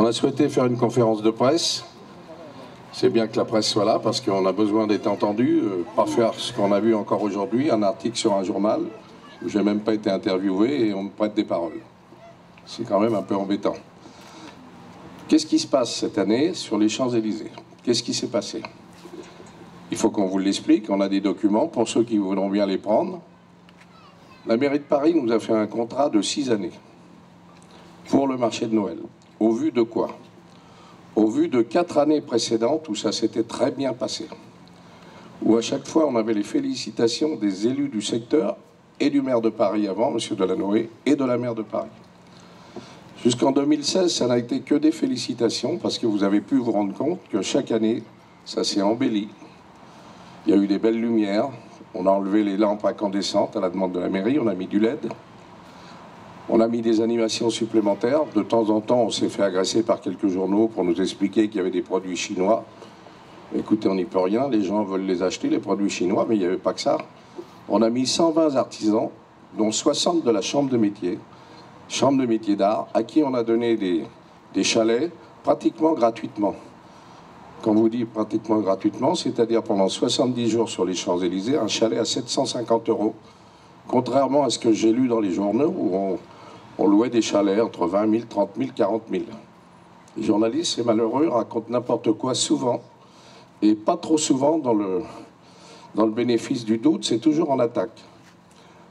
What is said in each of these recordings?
On a souhaité faire une conférence de presse. C'est bien que la presse soit là parce qu'on a besoin d'être entendu, pas faire ce qu'on a vu encore aujourd'hui, un article sur un journal où j'ai même pas été interviewé et on me prête des paroles. C'est quand même un peu embêtant. Qu'est-ce qui se passe cette année sur les Champs-Élysées? Qu'est-ce qui s'est passé? Il faut qu'on vous l'explique, on a des documents pour ceux qui voudront bien les prendre. La mairie de Paris nous a fait un contrat de 6 années pour le marché de Noël. Au vu de quoi? Au vu de 4 années précédentes où ça s'était très bien passé. Où à chaque fois on avait les félicitations des élus du secteur et du maire de Paris avant, M. Delanoë, et de la maire de Paris. Jusqu'en 2016, ça n'a été que des félicitations parce que vous avez pu vous rendre compte que chaque année, ça s'est embelli. Il y a eu des belles lumières, on a enlevé les lampes incandescentes à la demande de la mairie, on a mis du LED. On a mis des animations supplémentaires. De temps en temps, on s'est fait agresser par quelques journaux pour nous expliquer qu'il y avait des produits chinois. Écoutez, on n'y peut rien. Les gens veulent les acheter, les produits chinois, mais il n'y avait pas que ça. On a mis 120 artisans, dont 60 de la chambre de métier d'art, à qui on a donné des chalets pratiquement gratuitement. Quand vous dites pratiquement gratuitement, c'est-à-dire pendant 70 jours sur les Champs-Élysées, un chalet à 750 €. Contrairement à ce que j'ai lu dans les journaux où on louait des chalets entre 20 000, 30 000, 40 000. Les journalistes, c'est malheureux, racontent n'importe quoi souvent, et pas trop souvent dans le bénéfice du doute, c'est toujours en attaque.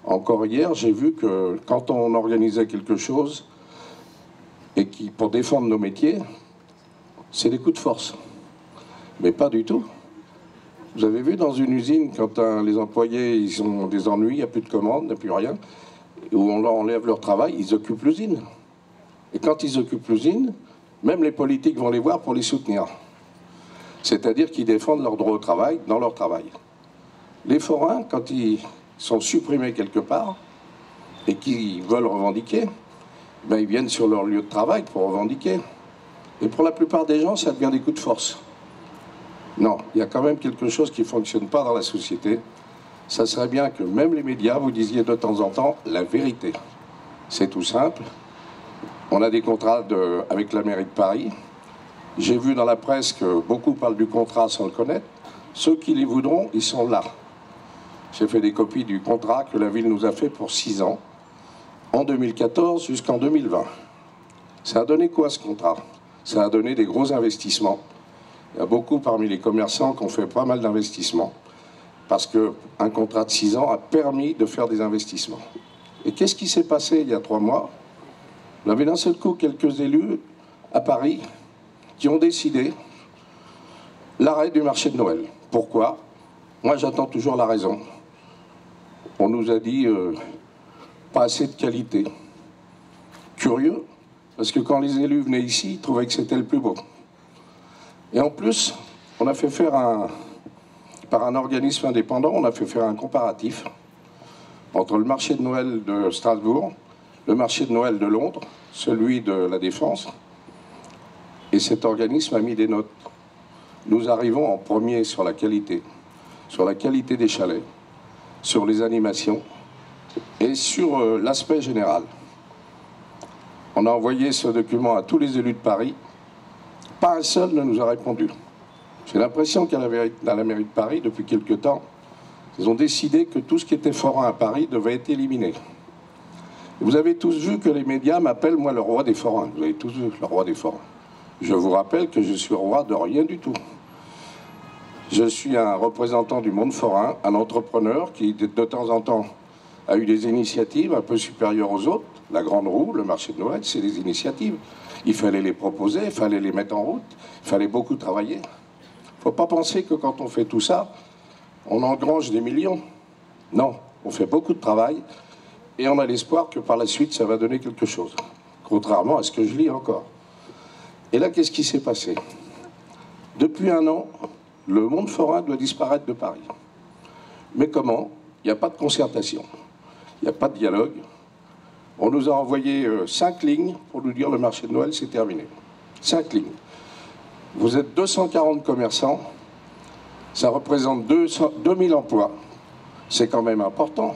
Encore hier, j'ai vu que quand on organisait quelque chose, et qui, pour défendre nos métiers, c'est des coups de force. Mais pas du tout. Vous avez vu dans une usine, quand les employés ils ont des ennuis, il n'y a plus de commandes, il n'y a plus rien, où on leur enlève leur travail, ils occupent l'usine. Et quand ils occupent l'usine, même les politiques vont les voir pour les soutenir. C'est-à-dire qu'ils défendent leur droit au travail dans leur travail. Les forains, quand ils sont supprimés quelque part et qu'ils veulent revendiquer, ben ils viennent sur leur lieu de travail pour revendiquer. Et pour la plupart des gens, ça devient des coups de force. Non, il y a quand même quelque chose qui ne fonctionne pas dans la société. Ça serait bien que même les médias, vous disiez de temps en temps la vérité. C'est tout simple. On a des contrats avec la mairie de Paris. J'ai vu dans la presse que beaucoup parlent du contrat sans le connaître. Ceux qui les voudront, ils sont là. J'ai fait des copies du contrat que la ville nous a fait pour 6 ans, en 2014 jusqu'en 2020. Ça a donné quoi ce contrat? Ça a donné des gros investissements. Il y a beaucoup parmi les commerçants qui ont fait pas mal d'investissements parce qu'un contrat de 6 ans a permis de faire des investissements. Et qu'est-ce qui s'est passé il y a 3 mois? On avait d'un seul coup quelques élus à Paris qui ont décidé l'arrêt du marché de Noël. Pourquoi? Moi, j'attends toujours la raison. On nous a dit pas assez de qualité. Curieux, parce que quand les élus venaient ici, ils trouvaient que c'était le plus beau. Et en plus, on a fait faire par un organisme indépendant, on a fait faire un comparatif entre le marché de Noël de Strasbourg, le marché de Noël de Londres, celui de la Défense, et cet organisme a mis des notes. Nous arrivons en premier sur la qualité des chalets, sur les animations et sur l'aspect général. On a envoyé ce document à tous les élus de Paris. Pas un seul ne nous a répondu. J'ai l'impression qu'à la mairie de Paris, depuis quelque temps, ils ont décidé que tout ce qui était forain à Paris devait être éliminé. Vous avez tous vu que les médias m'appellent, moi, le roi des forains. Vous avez tous vu, le roi des forains. Je vous rappelle que je suis roi de rien du tout. Je suis un représentant du monde forain, un entrepreneur qui, de temps en temps, a eu des initiatives un peu supérieures aux autres. La Grande Roue, le marché de Noël, c'est des initiatives. Il fallait les proposer, il fallait les mettre en route, il fallait beaucoup travailler. Il ne faut pas penser que quand on fait tout ça, on engrange des millions. Non, on fait beaucoup de travail et on a l'espoir que par la suite, ça va donner quelque chose. Contrairement à ce que je lis encore. Et là, qu'est-ce qui s'est passé? Depuis 1 an, le monde forain doit disparaître de Paris. Mais comment? Il n'y a pas de concertation. Il n'y a pas de dialogue. On nous a envoyé 5 lignes pour nous dire le marché de Noël, c'est terminé. 5 lignes. Vous êtes 240 commerçants, ça représente 2000 emplois. C'est quand même important.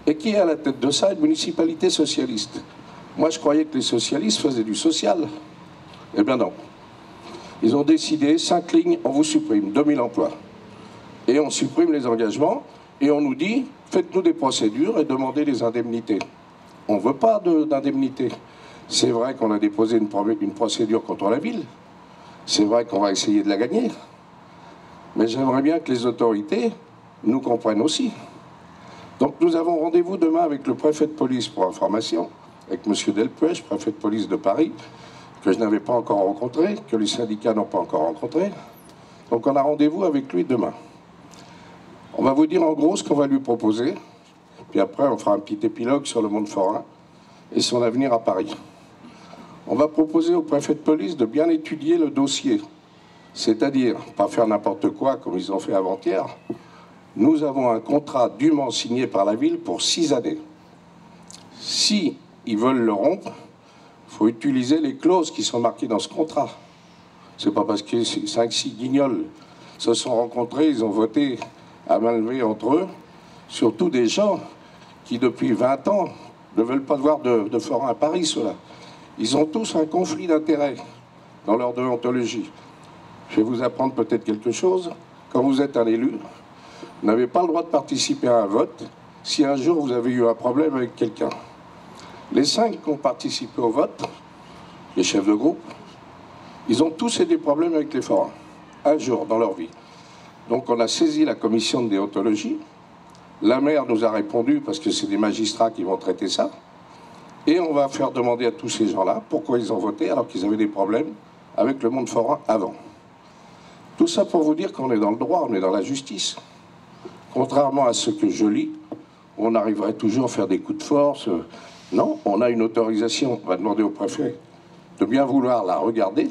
Et qui est à la tête de ça? Une municipalité socialiste. Moi, je croyais que les socialistes faisaient du social. Eh bien non. Ils ont décidé, 5 lignes, on vous supprime, 2000 emplois. Et on supprime les engagements, et on nous dit, faites-nous des procédures et demandez des indemnités. On ne veut pas d'indemnités. C'est vrai qu'on a déposé une procédure contre la ville. C'est vrai qu'on va essayer de la gagner. Mais j'aimerais bien que les autorités nous comprennent aussi. Donc nous avons rendez-vous demain avec le préfet de police pour information, avec M. Delpech, préfet de police de Paris, que je n'avais pas encore rencontré, que les syndicats n'ont pas encore rencontré. Donc on a rendez-vous avec lui demain. On va vous dire en gros ce qu'on va lui proposer, puis après on fera un petit épilogue sur le monde forain et son avenir à Paris. On va proposer au préfet de police de bien étudier le dossier, c'est-à-dire pas faire n'importe quoi comme ils ont fait avant-hier. Nous avons un contrat dûment signé par la ville pour 6 années. Si ils veulent le rompre, il faut utiliser les clauses qui sont marquées dans ce contrat. C'est pas parce que 5-6 guignols se sont rencontrés, ils ont voté à main levée entre eux, surtout des gens qui depuis 20 ans ne veulent pas voir de forain à Paris, ceux-là. Ils ont tous un conflit d'intérêts dans leur déontologie. Je vais vous apprendre peut-être quelque chose. Quand vous êtes un élu, vous n'avez pas le droit de participer à un vote si un jour vous avez eu un problème avec quelqu'un. Les 5 qui ont participé au vote, les chefs de groupe, ils ont tous eu des problèmes avec les forains, un jour dans leur vie. Donc on a saisi la commission de déontologie. La maire nous a répondu parce que c'est des magistrats qui vont traiter ça. Et on va faire demander à tous ces gens-là pourquoi ils ont voté alors qu'ils avaient des problèmes avec le monde forain avant. Tout ça pour vous dire qu'on est dans le droit, on est dans la justice. Contrairement à ce que je lis, on arriverait toujours à faire des coups de force. Non, on a une autorisation. On va demander au préfet de bien vouloir la regarder.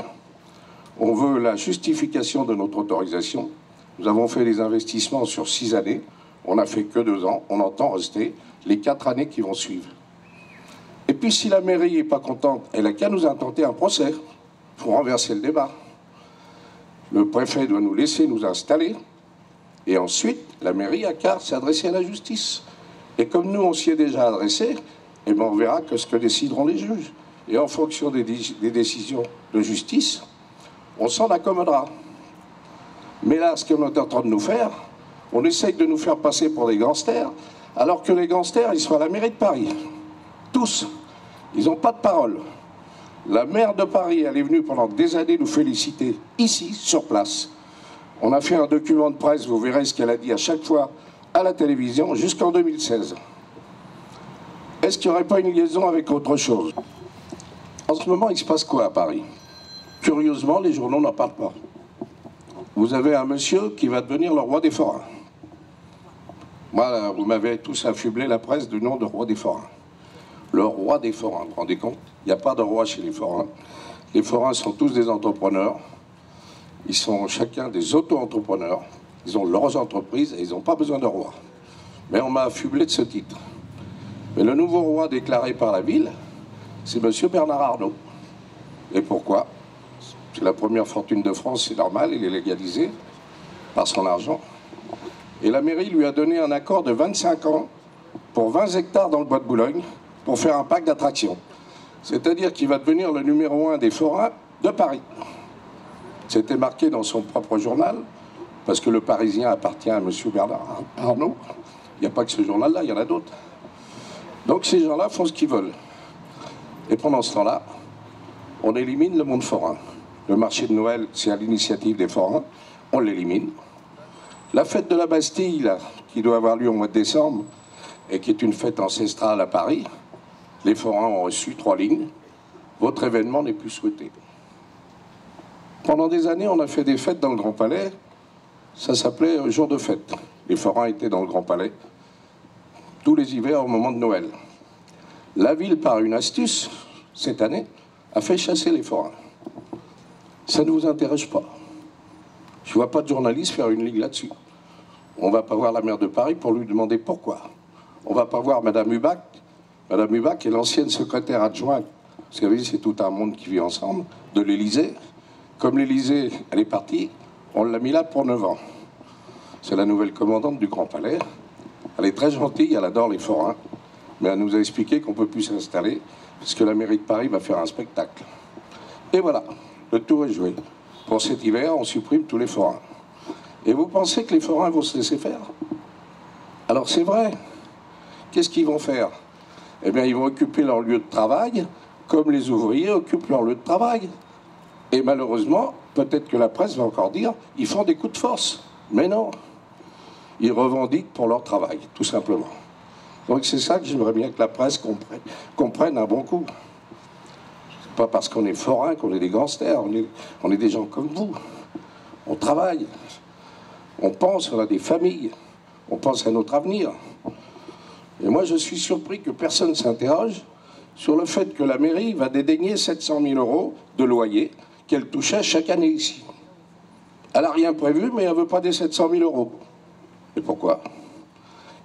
On veut la justification de notre autorisation. Nous avons fait des investissements sur 6 années. On n'a fait que 2 ans. On entend rester les 4 années qui vont suivre. Et puis si la mairie n'est pas contente, elle n'a qu'à nous intenter un procès pour renverser le débat. Le préfet doit nous laisser nous installer. Et ensuite, la mairie a qu'à s'adresser à la justice. Et comme nous, on s'y est déjà adressé, eh bien, on verra que ce que décideront les juges. Et en fonction des décisions de justice, on s'en accommodera. Mais là, ce qu'on est en train de nous faire, on essaye de nous faire passer pour des gangsters, alors que les gangsters, ils sont à la mairie de Paris. Tous. Ils n'ont pas de parole. La maire de Paris, elle est venue pendant des années nous féliciter, ici, sur place. On a fait un document de presse, vous verrez ce qu'elle a dit à chaque fois à la télévision, jusqu'en 2016. Est-ce qu'il n'y aurait pas une liaison avec autre chose? En ce moment, il se passe quoi à Paris? Curieusement, les journaux n'en parlent pas. Vous avez un monsieur qui va devenir le roi des forains. Moi, vous m'avez tous affublé la presse du nom de roi des forains. Le roi des forains, vous vous rendez compte? Il n'y a pas de roi chez les forains. Les forains sont tous des entrepreneurs. Ils sont chacun des auto-entrepreneurs. Ils ont leurs entreprises et ils n'ont pas besoin de roi. Mais on m'a affublé de ce titre. Mais le nouveau roi déclaré par la ville, c'est M. Bernard Arnault. Et pourquoi? C'est la première fortune de France, c'est normal, il est légalisé par son argent. Et la mairie lui a donné un accord de 25 ans pour 20 hectares dans le bois de Boulogne pour faire un parc d'attractions. C'est-à-dire qu'il va devenir le numéro 1 des forains de Paris. C'était marqué dans son propre journal, parce que le Parisien appartient à M. Bernard Arnault. Il n'y a pas que ce journal-là, il y en a d'autres. Donc ces gens-là font ce qu'ils veulent. Et pendant ce temps-là, on élimine le monde forain. Le marché de Noël, c'est à l'initiative des forains, on l'élimine. La fête de la Bastille, là, qui doit avoir lieu au mois de décembre, et qui est une fête ancestrale à Paris, les forains ont reçu 3 lignes. Votre événement n'est plus souhaité. Pendant des années, on a fait des fêtes dans le Grand Palais. Ça s'appelait jour de fête. Les forains étaient dans le Grand Palais tous les hivers au moment de Noël. La ville, par une astuce, cette année, a fait chasser les forains. Ça ne vous intéresse pas. Je ne vois pas de journaliste faire une ligne là-dessus. On ne va pas voir la maire de Paris pour lui demander pourquoi. On ne va pas voir Madame Hubac. Madame Hubac est l'ancienne secrétaire adjointe, vous savez, c'est tout un monde qui vit ensemble, de l'Élysée. Comme l'Élysée, elle est partie, on l'a mis là pour 9 ans. C'est la nouvelle commandante du Grand Palais. Elle est très gentille, elle adore les forains. Mais elle nous a expliqué qu'on ne peut plus s'installer, parce que la mairie de Paris va faire un spectacle. Et voilà. Le tour est joué. Pour cet hiver, on supprime tous les forains. Et vous pensez que les forains vont se laisser faire? Alors c'est vrai. Qu'est-ce qu'ils vont faire? Eh bien, ils vont occuper leur lieu de travail comme les ouvriers occupent leur lieu de travail. Et malheureusement, peut-être que la presse va encore dire, ils font des coups de force. Mais non. Ils revendiquent pour leur travail, tout simplement. Donc c'est ça que j'aimerais bien que la presse comprenne un bon coup. C'est pas parce qu'on est forain qu'on est des gangsters, on est des gens comme vous. On travaille, on pense, on a des familles, on pense à notre avenir. Et moi je suis surpris que personne ne s'interroge sur le fait que la mairie va dédaigner 700 000 € de loyer qu'elle touchait chaque année ici. Elle n'a rien prévu, mais elle ne veut pas des 700 000 €. Et pourquoi?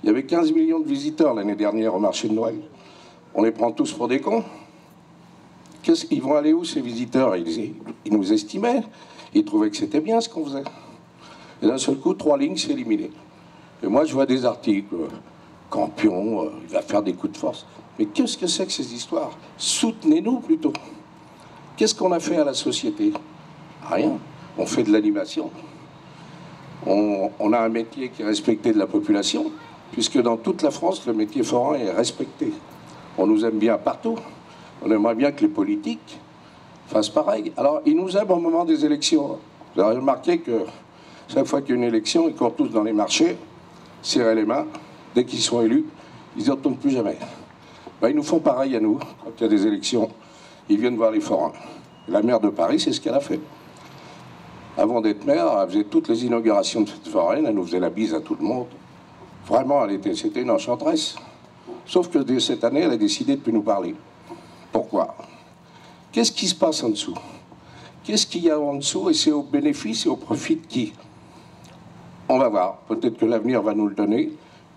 Il y avait 15 millions de visiteurs l'année dernière au marché de Noël. On les prend tous pour des cons. Ils vont aller où, ces visiteurs? Ils nous estimaient. Ils trouvaient que c'était bien ce qu'on faisait. Et d'un seul coup, 3 lignes, c'est éliminé. Et moi, je vois des articles. Campion, il va faire des coups de force. Mais qu'est-ce que c'est que ces histoires? Soutenez-nous plutôt. Qu'est-ce qu'on a fait à la société? Rien. On fait de l'animation. On a un métier qui est respecté de la population, puisque dans toute la France, le métier forain est respecté. On nous aime bien partout. On aimerait bien que les politiques fassent pareil. Alors, ils nous aiment au moment des élections. Vous avez remarqué que chaque fois qu'il y a une élection, ils courent tous dans les marchés, serrer les mains. Dès qu'ils sont élus, ils n'y retournent plus jamais. Ben, ils nous font pareil à nous. Quand il y a des élections, ils viennent voir les forains. La maire de Paris, c'est ce qu'elle a fait. Avant d'être maire, elle faisait toutes les inaugurations de cette foraine, elle nous faisait la bise à tout le monde. Vraiment, c'était une enchanteresse. Sauf que dès cette année, elle a décidé de ne plus nous parler. Pourquoi? Qu'est-ce qui se passe en dessous? Qu'est-ce qu'il y a en dessous? Et c'est au bénéfice et au profit de qui? On va voir. Peut-être que l'avenir va nous le donner.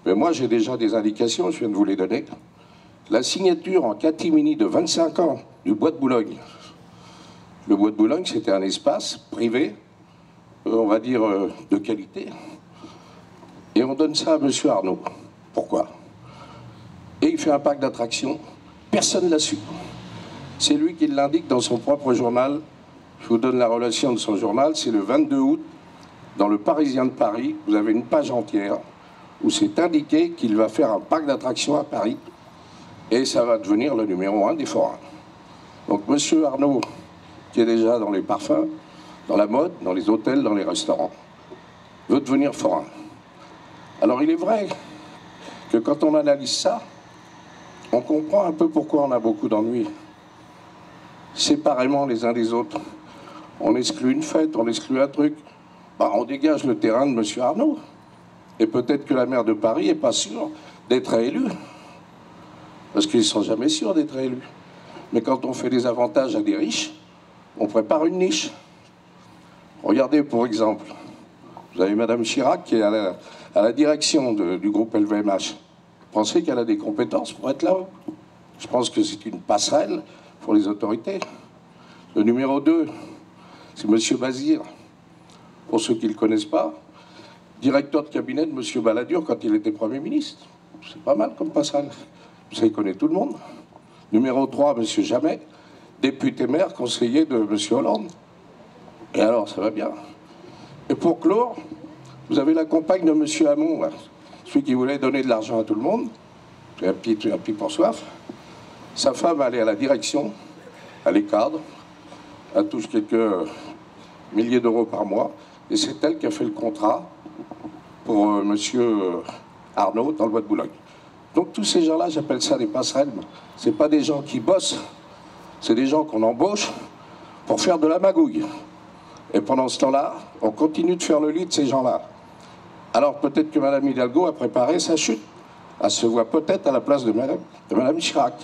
Mais moi, j'ai déjà des indications, je viens de vous les donner. La signature en catimini de 25 ans du Bois de Boulogne. Le Bois de Boulogne, c'était un espace privé, on va dire, de qualité. Et on donne ça à M. Arnaud. Pourquoi? Et il fait un parc d'attractions. Personne ne l'a su. C'est lui qui l'indique dans son propre journal. Je vous donne la relation de son journal. C'est le 22 août, dans le Parisien de Paris. Vous avez une page entière où c'est indiqué qu'il va faire un parc d'attractions à Paris. Et ça va devenir le numéro 1 des forains. Donc M. Arnaud, qui est déjà dans les parfums, dans la mode, dans les hôtels, dans les restaurants, veut devenir forain. Alors il est vrai que quand on analyse ça, on comprend un peu pourquoi on a beaucoup d'ennuis. Séparément les uns des autres. On exclut une fête, on exclut un truc. Bah, on dégage le terrain de M. Arnaud. Et peut-être que la maire de Paris n'est pas sûre d'être élue. Parce qu'ils ne sont jamais sûrs d'être élus. Mais quand on fait des avantages à des riches, on prépare une niche. Regardez, pour exemple, vous avez Mme Chirac qui est à la direction du groupe LVMH. Vous pensez qu'elle a des compétences pour être là-haut? Je pense que c'est une passerelle pour les autorités. Le numéro 2, c'est M. Bazir. Pour ceux qui ne le connaissent pas, directeur de cabinet de M. Balladur quand il était Premier ministre. C'est pas mal comme passerelle. Vous savez, il connaît tout le monde. Numéro 3, M. Jamet, député maire, conseiller de M. Hollande. Et alors, ça va bien. Et pour clore, vous avez la compagne de M. Hamon, là, celui qui voulait donner de l'argent à tout le monde, un petit pour soif. Sa femme allait à la direction, elle est cadre, elle touche quelques milliers d'euros par mois, et c'est elle qui a fait le contrat pour M. Arnaud dans le Bois de Boulogne. Donc tous ces gens-là, j'appelle ça des passerelles. Ce n'est pas des gens qui bossent, c'est des gens qu'on embauche pour faire de la magouille. Et pendant ce temps-là, on continue de faire le lit de ces gens-là. Alors peut-être que Mme Hidalgo a préparé sa chute. Elle se voit peut-être à la place de Mme Chirac.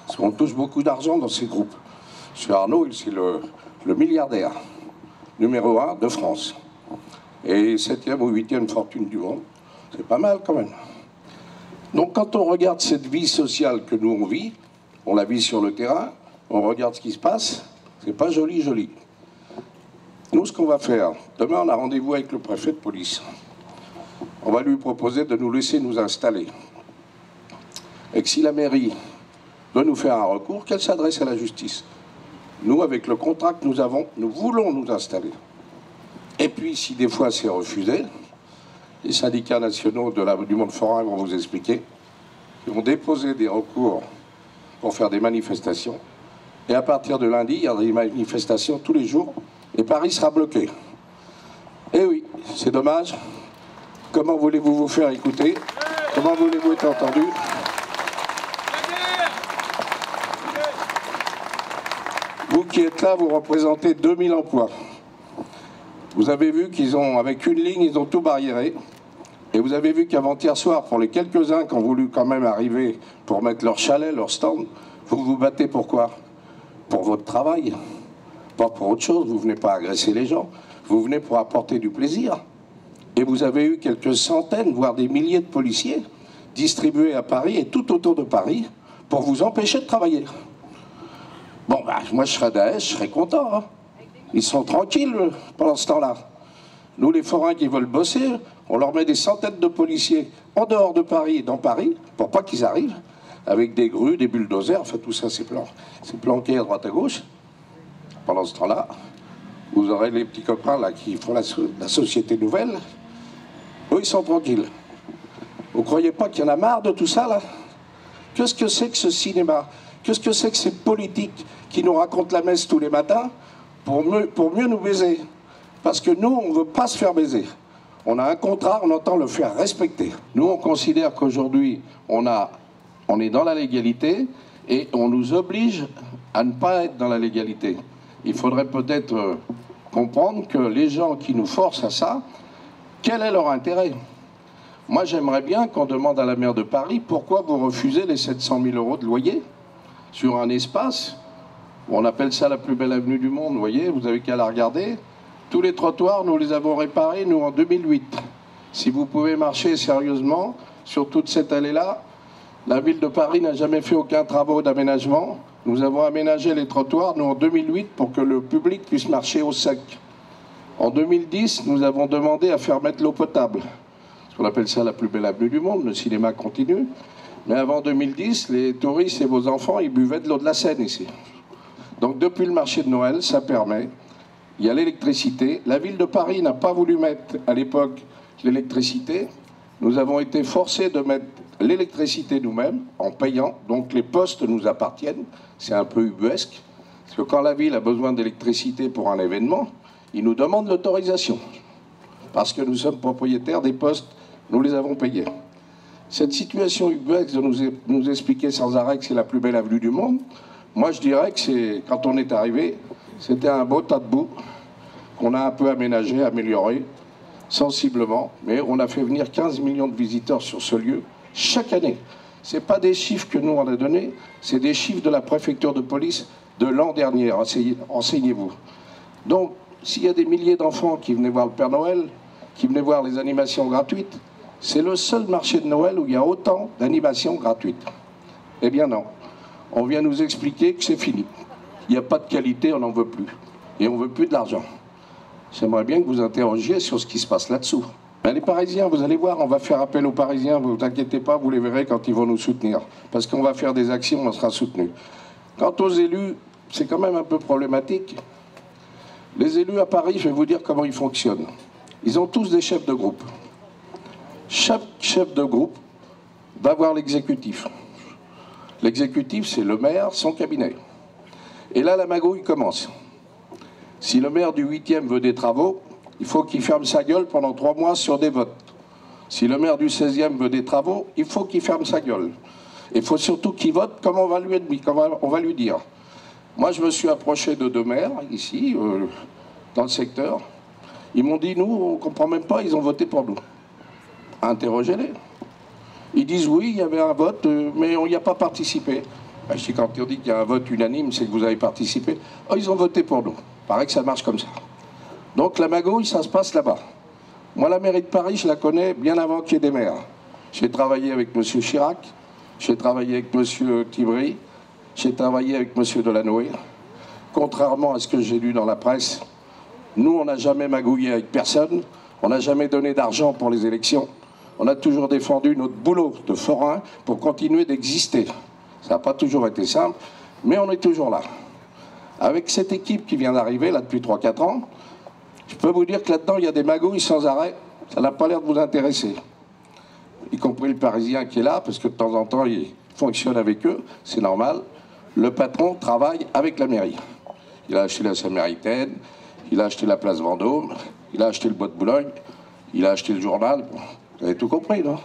Parce qu'on touche beaucoup d'argent dans ces groupes. M. Arnaud, c'est le milliardaire numéro 1 de France. Et 7e ou 8e fortune du monde. C'est pas mal quand même. Donc quand on regarde cette vie sociale que nous on vit, on la vit sur le terrain, on regarde ce qui se passe, c'est pas joli, joli. Nous, ce qu'on va faire, demain on a rendez-vous avec le préfet de police. On va lui proposer de nous laisser nous installer. Et que si la mairie doit nous faire un recours, qu'elle s'adresse à la justice. Nous, avec le contrat que nous avons, nous voulons nous installer. Et puis, si des fois c'est refusé, les syndicats nationaux du monde forain vont vous expliquer qu'ils vont déposer des recours pour faire des manifestations. Et à partir de lundi, il y a des manifestations tous les jours et Paris sera bloqué. Eh oui, c'est dommage. Comment voulez-vous vous faire écouter? Comment voulez-vous être entendu? Vous qui êtes là, vous représentez 2000 emplois. Vous avez vu qu'ils ont, avec une ligne, ils ont tout barriéré. Et vous avez vu qu'avant-hier soir, pour les quelques-uns qui ont voulu quand même arriver pour mettre leur chalet, leur stand, vous vous battez pour quoi? Pour votre travail, pas pour autre chose. Vous venez pas agresser les gens, vous venez pour apporter du plaisir. Et vous avez eu quelques centaines, voire des milliers de policiers distribués à Paris et tout autour de Paris pour vous empêcher de travailler. Bon, bah, moi je serais Daesh, je serais content. Hein. Ils sont tranquilles pendant ce temps-là. Nous, les forains qui veulent bosser, on leur met des centaines de policiers en dehors de Paris et dans Paris, pour pas qu'ils arrivent, avec des grues, des bulldozers, enfin tout ça c'est planqué à droite à gauche. Pendant ce temps-là, vous aurez les petits copains là qui font la société nouvelle. Eux, ils sont tranquilles. Vous croyez pas qu'il y en a marre de tout ça là? Qu'est-ce que c'est que ce cinéma? Qu'est-ce que c'est que ces politiques qui nous racontent la messe tous les matins pour mieux nous baiser? Parce que nous, on ne veut pas se faire baiser. On a un contrat, on entend le faire respecter. Nous, on considère qu'aujourd'hui, on est dans la légalité et on nous oblige à ne pas être dans la légalité. Il faudrait peut-être comprendre que les gens qui nous forcent à ça, quel est leur intérêt? Moi, j'aimerais bien qu'on demande à la maire de Paris pourquoi vous refusez les 700 000 € de loyer sur un espace, on appelle ça la plus belle avenue du monde, vous voyez, vous avez qu'à la regarder. Tous les trottoirs, nous les avons réparés, nous, en 2008. Si vous pouvez marcher sérieusement sur toute cette allée-là, la ville de Paris n'a jamais fait aucun travaux d'aménagement. Nous avons aménagé les trottoirs, nous, en 2008, pour que le public puisse marcher au sec. En 2010, nous avons demandé à faire mettre l'eau potable. On appelle ça la plus belle avenue du monde, le cinéma continue. Mais avant 2010, les touristes et vos enfants, ils buvaient de l'eau de la Seine ici. Donc depuis le marché de Noël, ça permet... Il y a l'électricité. La ville de Paris n'a pas voulu mettre à l'époque l'électricité. Nous avons été forcés de mettre l'électricité nous-mêmes en payant. Donc les postes nous appartiennent. C'est un peu ubuesque. Parce que quand la ville a besoin d'électricité pour un événement, ils nous demandent l'autorisation. Parce que nous sommes propriétaires des postes, nous les avons payés. Cette situation ubuesque de nous expliquer sans arrêt que c'est la plus belle avenue du monde, moi je dirais que c'est, quand on est arrivé, c'était un beau tas de boue qu'on a un peu aménagé, amélioré, sensiblement, mais on a fait venir 15 millions de visiteurs sur ce lieu chaque année. Ce n'est pas des chiffres que nous on a donnés, c'est des chiffres de la préfecture de police de l'an dernier, enseignez-vous. Donc, s'il y a des milliers d'enfants qui venaient voir le Père Noël, qui venaient voir les animations gratuites, c'est le seul marché de Noël où il y a autant d'animations gratuites. Eh bien non, on vient nous expliquer que c'est fini. Il n'y a pas de qualité, on n'en veut plus. Et on ne veut plus de l'argent. J'aimerais bien que vous interrogiez sur ce qui se passe là-dessous. Ben, les Parisiens, vous allez voir, on va faire appel aux Parisiens, vous inquiétez pas, vous les verrez quand ils vont nous soutenir. Parce qu'on va faire des actions, on sera soutenu. Quant aux élus, c'est quand même un peu problématique. Les élus à Paris, je vais vous dire comment ils fonctionnent. Ils ont tous des chefs de groupe. Chaque chef de groupe va voir l'exécutif. L'exécutif, c'est le maire, son cabinet. Et là, la magouille commence. Si le maire du 8e veut des travaux, il faut qu'il ferme sa gueule pendant 3 mois sur des votes. Si le maire du 16e veut des travaux, il faut qu'il ferme sa gueule. Il faut surtout qu'il vote comme on va lui dire. Moi, je me suis approché de 2 maires, ici, dans le secteur. Ils m'ont dit, nous, on ne comprend même pas, ils ont voté pour nous. Interrogez-les. Ils disent, oui, il y avait un vote, mais on n'y a pas participé. Ben, je dis, quand on dit qu'il y a un vote unanime, c'est que vous avez participé. Oh, ils ont voté pour nous. Il paraît que ça marche comme ça. Donc la magouille, ça se passe là-bas. Moi, la mairie de Paris, je la connais bien avant qu'il y ait des maires. J'ai travaillé avec M. Chirac, j'ai travaillé avec M. Thibry, j'ai travaillé avec M. Delanoë. Contrairement à ce que j'ai lu dans la presse, nous, on n'a jamais magouillé avec personne, on n'a jamais donné d'argent pour les élections. On a toujours défendu notre boulot de forain pour continuer d'exister. Ça n'a pas toujours été simple, mais on est toujours là. Avec cette équipe qui vient d'arriver, là, depuis 3-4 ans, je peux vous dire que là-dedans, il y a des magouilles sans arrêt. Ça n'a pas l'air de vous intéresser. Y compris le Parisien qui est là, parce que de temps en temps, il fonctionne avec eux, c'est normal. Le patron travaille avec la mairie. Il a acheté la Samaritaine, il a acheté la place Vendôme, il a acheté le Bois de Boulogne, il a acheté le journal. Vous avez tout compris, non?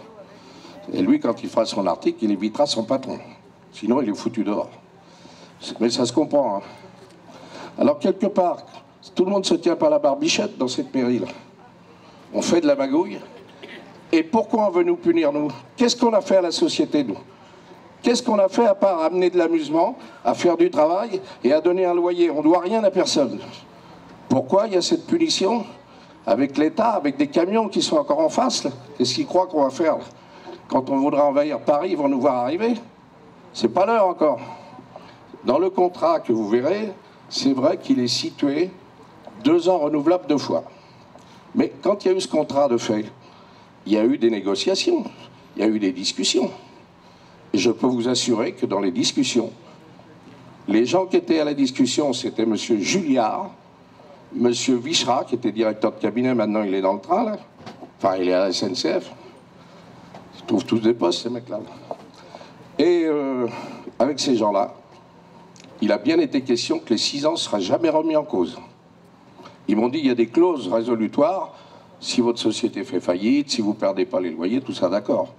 Et lui, quand il fera son article, il évitera son patron. Sinon, il est foutu dehors. Mais ça se comprend, hein. Alors, quelque part, tout le monde se tient par la barbichette dans cette mairie-là. On fait de la magouille. Et pourquoi on veut nous punir, nous? Qu'est-ce qu'on a fait à la société, nous? Qu'est-ce qu'on a fait à part amener de l'amusement, à faire du travail et à donner un loyer? On ne doit rien à personne. Pourquoi il y a cette punition avec l'État, avec des camions qui sont encore en face? Qu'est-ce qu'ils croient qu'on va faire là? Quand on voudra envahir Paris, ils vont nous voir arriver. C'est pas l'heure encore. Dans le contrat que vous verrez, c'est vrai qu'il est situé 2 ans renouvelables 2 fois. Mais quand il y a eu ce contrat de fait, il y a eu des négociations, il y a eu des discussions. Et je peux vous assurer que dans les discussions, les gens qui étaient à la discussion, c'était M. Julliard, M. Vichera, qui était directeur de cabinet, maintenant il est dans le train, là. Enfin, il est à la SNCF. Ils trouvent tous des postes, ces mecs-là. Et avec ces gens-là, il a bien été question que les 6 ans ne seraient jamais remis en cause. Ils m'ont dit il y a des clauses résolutoires, si votre société fait faillite, si vous ne perdez pas les loyers, tout ça, d'accord.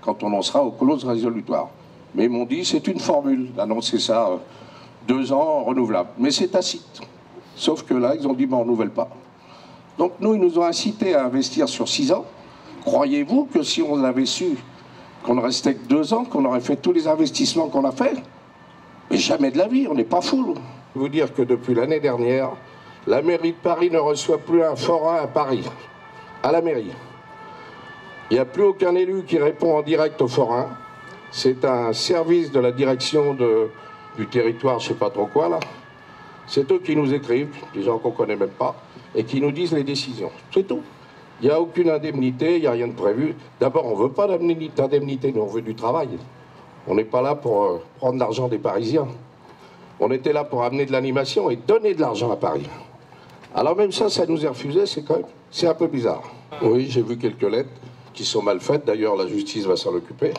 Quand on en sera aux clauses résolutoires. Mais ils m'ont dit c'est une formule d'annoncer ça 2 ans renouvelable. Mais c'est tacite. Sauf que là, ils ont dit on ne renouvelle pas. Donc nous, ils nous ont incités à investir sur 6 ans. Croyez-vous que si on avait su qu'on ne restait que 2 ans, qu'on aurait fait tous les investissements qu'on a fait? Mais jamais de la vie, on n'est pas fous. Je vais vous dire que depuis l'année dernière, la mairie de Paris ne reçoit plus un forain à Paris, à la mairie. Il n'y a plus aucun élu qui répond en direct au forain. C'est un service de la direction du territoire, je ne sais pas trop quoi, là. C'est eux qui nous écrivent, des gens qu'on ne connaît même pas, et qui nous disent les décisions. C'est tout. Il n'y a aucune indemnité, il n'y a rien de prévu. D'abord, on ne veut pas d'indemnité, nous on veut du travail. On n'est pas là pour prendre l'argent des Parisiens. On était là pour amener de l'animation et donner de l'argent à Paris. Alors même ça nous est refusé, c'est un peu bizarre. Oui, j'ai vu quelques lettres qui sont mal faites, d'ailleurs la justice va s'en occuper.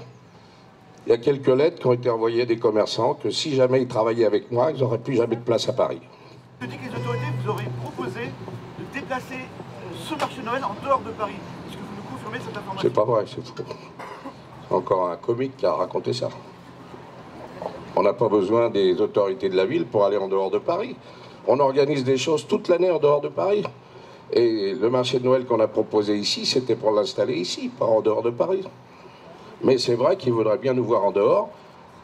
Il y a quelques lettres qui ont été envoyées des commerçants que si jamais ils travaillaient avec moi, ils n'auraient plus jamais de place à Paris. Je dis que les autorités vous auraient proposé de déplacer ce marché de Noël en dehors de Paris. Est-ce que vous nous confirmez cette information? C'est pas vrai, c'est faux. C'est encore un comique qui a raconté ça. On n'a pas besoin des autorités de la ville pour aller en dehors de Paris. On organise des choses toute l'année en dehors de Paris. Et le marché de Noël qu'on a proposé ici, c'était pour l'installer ici, pas en dehors de Paris. Mais c'est vrai qu'ils voudraient bien nous voir en dehors,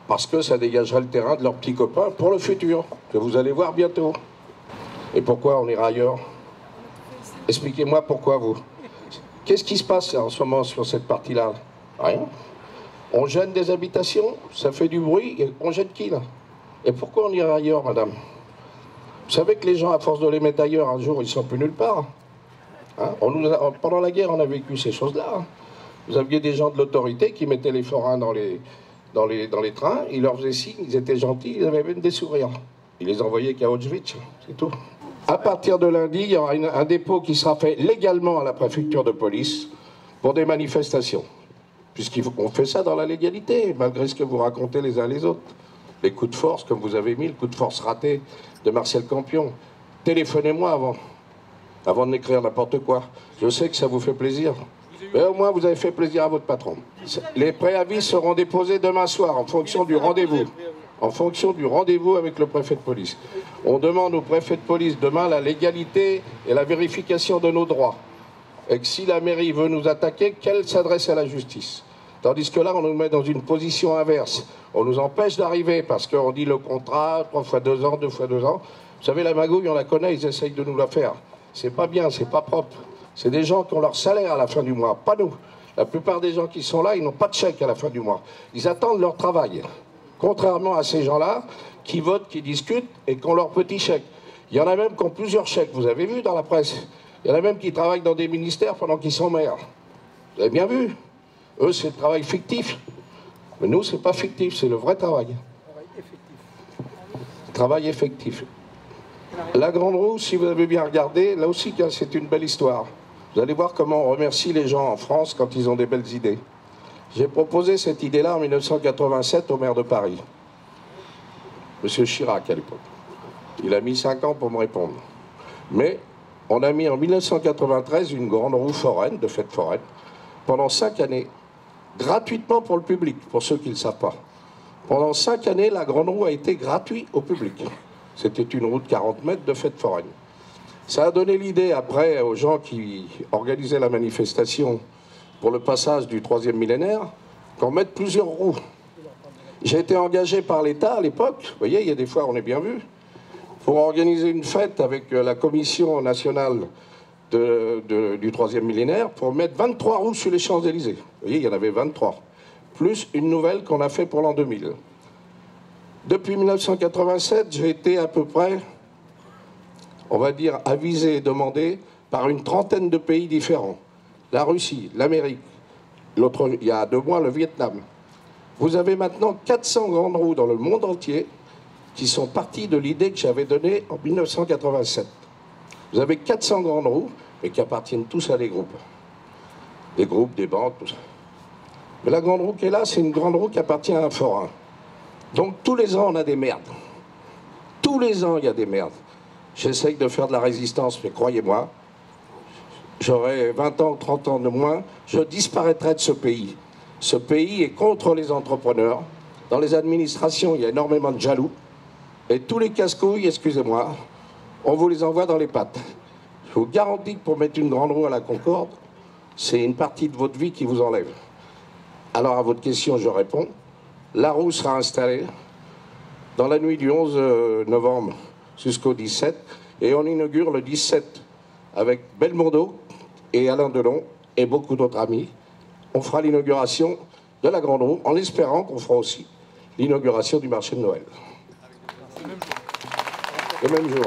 parce que ça dégagerait le terrain de leurs petits copains pour le futur, que vous allez voir bientôt. Et pourquoi on ira ailleurs? Expliquez-moi pourquoi vous. Qu'est-ce qui se passe en ce moment sur cette partie-là? Rien. On gêne des habitations, ça fait du bruit, et on gêne qui là? Et pourquoi on ira ailleurs, madame? Vous savez que les gens, à force de les mettre ailleurs, un jour, ils ne sont plus nulle part. Hein? Pendant la guerre, on a vécu ces choses-là. Hein. Vous aviez des gens de l'autorité qui mettaient les forains dans les trains, ils leur faisaient signe, ils étaient gentils, ils avaient même des sourires. Ils les envoyaient qu'à Auschwitz, c'est tout. À partir de lundi, il y aura un dépôt qui sera fait légalement à la préfecture de police pour des manifestations. Puisqu'on fait ça dans la légalité, malgré ce que vous racontez les uns les autres. Les coups de force, comme vous avez mis, le coup de force raté de Marcel Campion. Téléphonez-moi avant de m'écrire n'importe quoi. Je sais que ça vous fait plaisir. Mais au moins, vous avez fait plaisir à votre patron. Les préavis seront déposés demain soir en fonction du rendez-vous. En fonction du rendez-vous avec le préfet de police. On demande au préfet de police demain la légalité et la vérification de nos droits. Et que si la mairie veut nous attaquer, qu'elle s'adresse à la justice. Tandis que là, on nous met dans une position inverse. On nous empêche d'arriver parce qu'on dit le contrat, 3 fois 2 ans, 2 fois 2 ans. Vous savez, la magouille, on la connaît, ils essayent de nous la faire. C'est pas bien, c'est pas propre. C'est des gens qui ont leur salaire à la fin du mois, pas nous. La plupart des gens qui sont là, ils n'ont pas de chèque à la fin du mois. Ils attendent leur travail. Contrairement à ces gens-là, qui votent, qui discutent et qui ont leur petit chèque. Il y en a même qui ont plusieurs chèques, vous avez vu dans la presse. Il y en a même qui travaillent dans des ministères pendant qu'ils sont maires. Vous avez bien vu. Eux, c'est le travail fictif. Mais nous, c'est pas fictif, c'est le vrai travail. Travail effectif. La Grande Roue, si vous avez bien regardé, là aussi c'est une belle histoire. Vous allez voir comment on remercie les gens en France quand ils ont des belles idées. J'ai proposé cette idée-là en 1987 au maire de Paris, Monsieur Chirac à l'époque. Il a mis 5 ans pour me répondre. Mais on a mis en 1993 une grande roue foraine, de fête foraine, pendant 5 années, gratuitement pour le public, pour ceux qui ne le savent pas. Pendant 5 années, la grande roue a été gratuite au public. C'était une roue de 40 mètres de fête foraine. Ça a donné l'idée après aux gens qui organisaient la manifestation pour le passage du 3e millénaire qu'on mette plusieurs roues. J'ai été engagé par l'État à l'époque, vous voyez, il y a des fois on est bien vu, pour organiser une fête avec la Commission nationale du 3e millénaire pour mettre 23 roues sur les Champs-Élysées. Vous voyez, il y en avait 23. Plus une nouvelle qu'on a fait pour l'an 2000. Depuis 1987, j'ai été à peu près, on va dire, avisé et demandé par une trentaine de pays différents. La Russie, l'Amérique, il y a 2 mois, le Vietnam. Vous avez maintenant 400 grandes roues dans le monde entier qui sont partis de l'idée que j'avais donnée en 1987. Vous avez 400 grandes roues, mais qui appartiennent tous à des groupes. Des groupes, des banques, tout ça. Mais la grande roue qui est là, c'est une grande roue qui appartient à un forain. Donc tous les ans, on a des merdes. Tous les ans, il y a des merdes. J'essaye de faire de la résistance, mais croyez-moi, j'aurai 20 ans, 30 ans de moins, je disparaîtrai de ce pays. Ce pays est contre les entrepreneurs. Dans les administrations, il y a énormément de jaloux. Et tous les casse-couilles, excusez-moi, on vous les envoie dans les pattes. Je vous garantis que pour mettre une grande roue à la Concorde, c'est une partie de votre vie qui vous enlève. Alors à votre question, je réponds. La roue sera installée dans la nuit du 11 novembre jusqu'au 17, et on inaugure le 17 avec Belmondo et Alain Delon et beaucoup d'autres amis. On fera l'inauguration de la Grande Roue, en espérant qu'on fera aussi l'inauguration du marché de Noël. Le même jour.